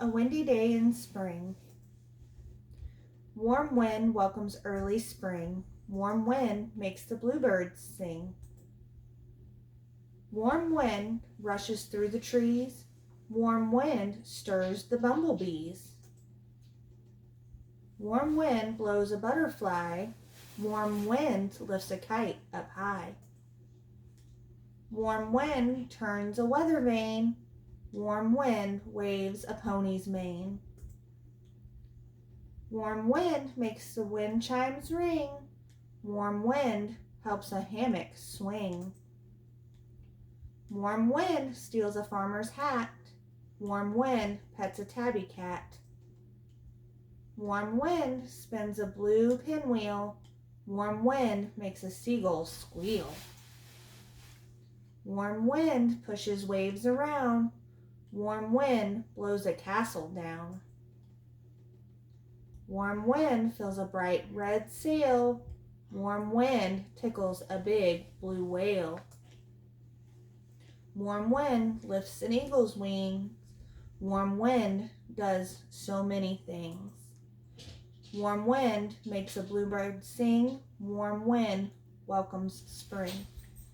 A windy day in spring. Warm wind welcomes early spring. Warm wind makes the bluebirds sing. Warm wind rushes through the trees. Warm wind stirs the bumblebees. Warm wind blows a butterfly. Warm wind lifts a kite up high. Warm wind turns a weather vane. Warm wind waves a pony's mane. Warm wind makes the wind chimes ring. Warm wind helps a hammock swing. Warm wind steals a farmer's hat. Warm wind pets a tabby cat. Warm wind spins a blue pinwheel. Warm wind makes a seagull squeal. Warm wind pushes waves around. Warm wind blows a castle down. Warm wind fills a bright red sail. Warm wind tickles a big blue whale. Warm wind lifts an eagle's wings. Warm wind does so many things. Warm wind makes a bluebird sing. Warm wind welcomes spring.